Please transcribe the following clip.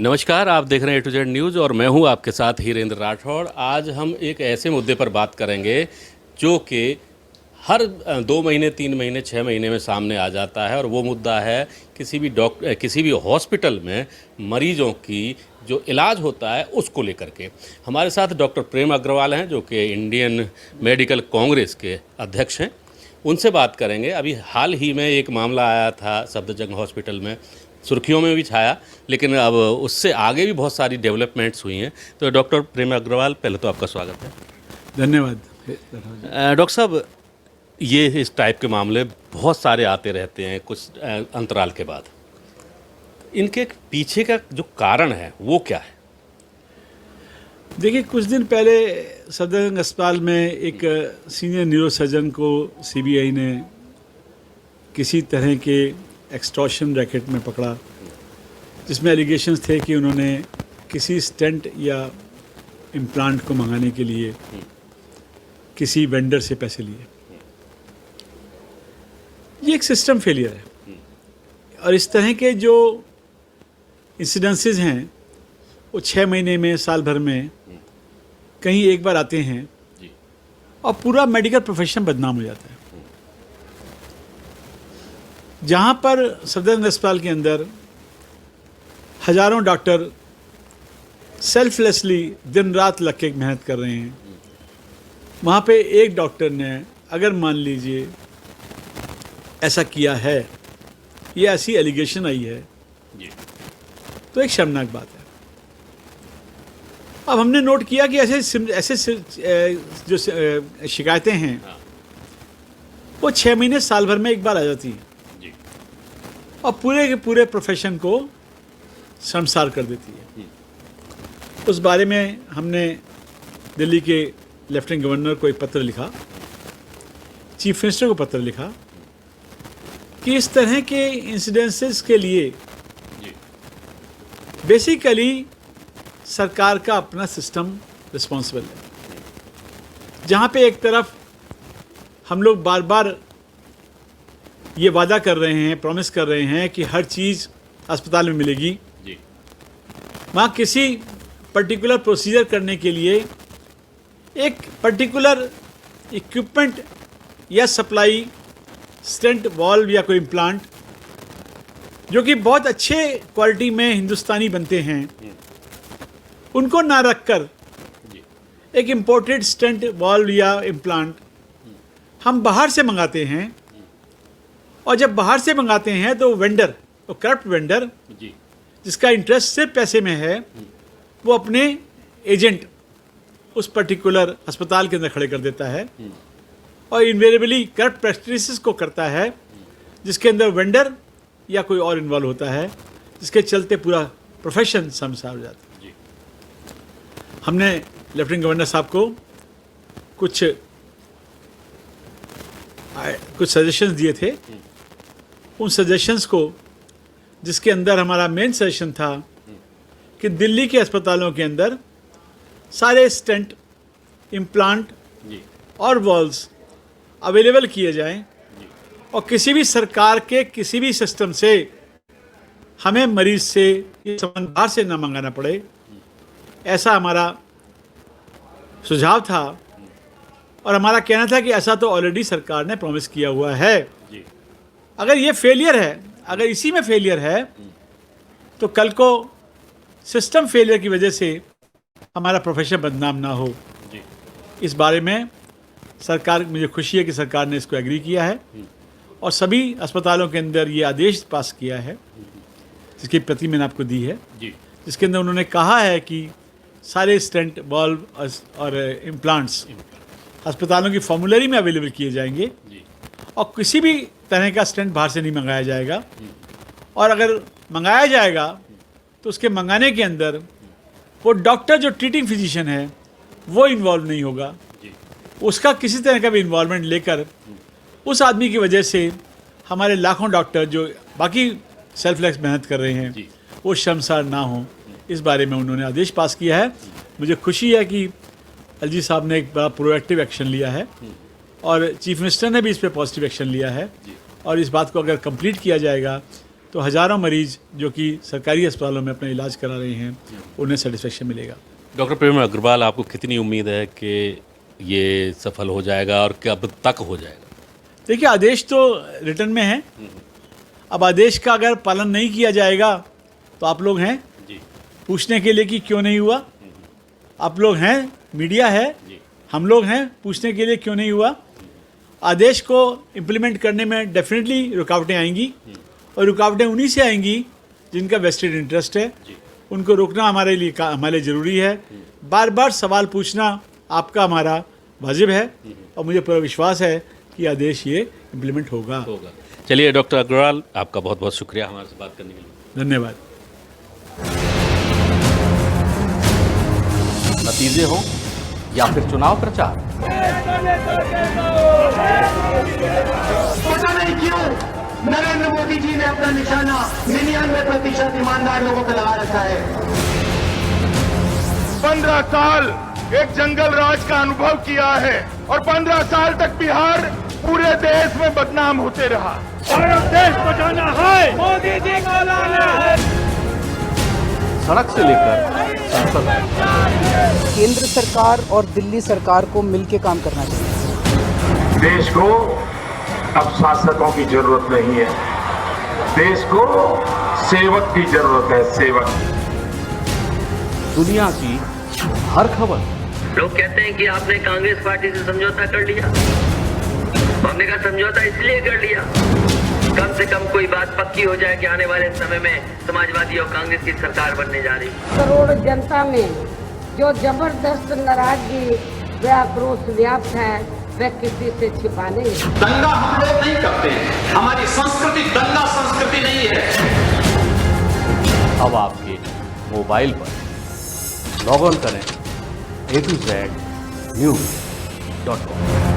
नमस्कार, आप देख रहे हैं A to Z न्यूज़ और मैं हूं आपके साथ हीरेंद्र राठौड़। आज हम एक ऐसे मुद्दे पर बात करेंगे जो कि हर 2 महीने, 3 महीने, 6 महीने में सामने आ जाता है और वो मुद्दा है किसी भी हॉस्पिटल में मरीजों की जो इलाज होता है उसको लेकर के। हमारे साथ डॉक्टर प्रेम अग्रवाल हैं जो कि इंडियन मेडिकल कांग्रेस के अध्यक्ष हैं। उनसे बात करेंगे। अभी हाल ही में एक मामला आया था सफदरजंग हॉस्पिटल में, सुर्खियों में भी छाया, लेकिन अब उससे आगे भी बहुत सारी डेवलपमेंट्स हुई हैं। तो डॉक्टर प्रेम अग्रवाल, पहले तो आपका स्वागत है। धन्यवाद। डॉक्टर साहब, ये इस टाइप के मामले बहुत सारे आते रहते हैं कुछ अंतराल के बाद। इनके पीछे का जो कारण है वो क्या है? देखिए, कुछ दिन पहले सफदरजंग अस्पताल में एक सीनियर न्यूरो सर्जन को सीबीआई ने किसी तरह के एक्सटॉर्शन रैकेट में पकड़ा, जिसमें एलिगेशंस थे कि उन्होंने किसी स्टेंट या इम्प्लांट को मंगाने के लिए किसी वेंडर से पैसे लिए। ये एक सिस्टम फेलियर है और इस तरह के जो इंसिडेंसेस हैं वो 6 महीने में, साल भर में कहीं एक बार आते हैं और पूरा मेडिकल प्रोफेशन बदनाम हो जाता है। जहाँ पर सफदरजंग अस्पताल के अंदर हजारों डॉक्टर सेल्फलेसली दिन रात लग के मेहनत कर रहे हैं, वहाँ पे एक डॉक्टर ने अगर मान लीजिए ऐसा किया है, ये ऐसी एलिगेशन आई है, तो एक शर्मनाक बात है। अब हमने नोट किया कि ऐसे जो शिकायतें हैं वो 6 महीने, साल भर में एक बार आ जाती हैं और पूरे के पूरे प्रोफेशन को शर्मसार कर देती है। उस बारे में हमने दिल्ली के लेफ्टिनेंट गवर्नर को एक पत्र लिखा, चीफ मिनिस्टर को पत्र लिखा कि इस तरह के इंसिडेंसेस के लिए बेसिकली सरकार का अपना सिस्टम रिस्पॉन्सिबल है। जहाँ पे एक तरफ हम लोग बार बार ये वादा कर रहे हैं, प्रॉमिस कर रहे हैं कि हर चीज़ अस्पताल में मिलेगी, वहाँ किसी पर्टिकुलर प्रोसीजर करने के लिए एक पर्टिकुलर इक्विपमेंट या सप्लाई, स्टेंट, वॉल्व या कोई इम्प्लांट जो कि बहुत अच्छे क्वालिटी में हिंदुस्तानी बनते हैं, उनको ना रखकर एक इम्पोर्टेड स्टेंट, वॉल्व या इम्प्लांट हम बाहर से मंगाते हैं। और जब बाहर से मंगाते हैं तो वेंडर, तो करप्ट वेंडर जिसका इंटरेस्ट सिर्फ पैसे में है, वो अपने एजेंट उस पर्टिकुलर अस्पताल के अंदर खड़े कर देता है और इन्वेरिएबली करप्ट प्रैक्टिसेस को करता है, जिसके अंदर वेंडर या कोई और इन्वॉल्व होता है, जिसके चलते पूरा प्रोफेशन शर्मसार हो जाता है। हमने लेफ्टिनेंट गवर्नर साहब को कुछ सजेशंस दिए थे। उन सजेशंस को, जिसके अंदर हमारा मेन सजेशन था कि दिल्ली के अस्पतालों के अंदर सारे स्टेंट, इम्प्लांट और वॉल्व्स अवेलेबल किए जाएं और किसी भी सरकार के किसी भी सिस्टम से हमें मरीज से ये सामान बाहर से ना मंगाना पड़े, ऐसा हमारा सुझाव था। और हमारा कहना था कि ऐसा तो ऑलरेडी सरकार ने प्रॉमिस किया हुआ है। अगर ये फेलियर है, अगर इसी में फेलियर है, तो कल को सिस्टम फेलियर की वजह से हमारा प्रोफेशन बदनाम ना हो। इस बारे में सरकार, मुझे खुशी है कि सरकार ने इसको एग्री किया है और सभी अस्पतालों के अंदर ये आदेश पास किया है, जिसकी प्रति मैंने आपको दी है, जिसके अंदर उन्होंने कहा है कि सारे स्टेंट, वॉल्व और इम्प्लांट्स अस्पतालों की फॉर्मूलरी में अवेलेबल किए जाएंगे और किसी भी तरह का स्टेंट बाहर से नहीं मंगाया जाएगा। और अगर मंगाया जाएगा तो उसके मंगाने के अंदर वो डॉक्टर जो ट्रीटिंग फिजिशियन है वो इन्वॉल्व नहीं होगा। उसका किसी तरह का भी इन्वॉल्वमेंट लेकर उस आदमी की वजह से हमारे लाखों डॉक्टर जो बाकी सेल्फलेस मेहनत कर रहे हैं वो शर्मसार ना हो, इस बारे में उन्होंने आदेश पास किया है। मुझे खुशी है कि एलजी साहब ने एक बड़ा प्रोएक्टिव एक्शन लिया है और चीफ मिनिस्टर ने भी इस पर पॉजिटिव एक्शन लिया है और इस बात को अगर कंप्लीट किया जाएगा तो हज़ारों मरीज जो कि सरकारी अस्पतालों में अपना इलाज करा रहे हैं उन्हें सेटिस्फेक्शन मिलेगा। डॉक्टर प्रेम अग्रवाल, आपको कितनी उम्मीद है कि ये सफल हो जाएगा और कब तक हो जाएगा? देखिए, आदेश तो रिटर्न में है। अब आदेश का अगर पालन नहीं किया जाएगा तो आप लोग हैं जी पूछने के लिए कि क्यों नहीं हुआ। आप लोग हैं, मीडिया है, जी हम लोग हैं पूछने के लिए क्यों नहीं हुआ। आदेश को इम्प्लीमेंट करने में डेफिनेटली रुकावटें आएंगी और रुकावटें उन्हीं से आएंगी जिनका वेस्टेड इंटरेस्ट है। उनको रोकना हमारे लिए ज़रूरी है। बार बार सवाल पूछना आपका हमारा वाजिब है और मुझे पूरा विश्वास है कि आदेश ये इम्प्लीमेंट होगा। चलिए डॉक्टर अग्रवाल, आपका बहुत बहुत शुक्रिया हमारे से बात करने के लिए। धन्यवाद। नतीजे हो या फिर चुनाव प्रचार, पता नहीं क्यों नरेंद्र मोदी जी ने अपना निशाना 99% ईमानदार लोगों पर लगा रखा है। 15 साल एक जंगल राज का अनुभव किया है और 15 साल तक बिहार पूरे देश में बदनाम होते रहा। और देश बचाना है, मोदी जी को लाना है। सड़क से लेकर संसद तक। केंद्र सरकार और दिल्ली सरकार को मिलकर काम करना चाहिए। देश को अब शासकों की जरूरत नहीं है, देश को सेवक की जरूरत है, सेवक। दुनिया की हर खबर। लोग कहते हैं कि आपने कांग्रेस पार्टी से समझौता कर लिया। हमने कहा समझौता इसलिए कर लिया कम से कम कोई बात पक्की हो जाए कि आने वाले समय में समाजवादी और कांग्रेस की सरकार बनने जा रही है। करोड़ जनता में जो जबरदस्त नाराजगी व आक्रोश व्याप्त है वह किसी से छिपा नहीं है। दंगा हम लोग नहीं करते हैं, हमारी संस्कृति दंगा संस्कृति नहीं है। अब आपके मोबाइल पर लॉग ऑन करें A2Z News.com।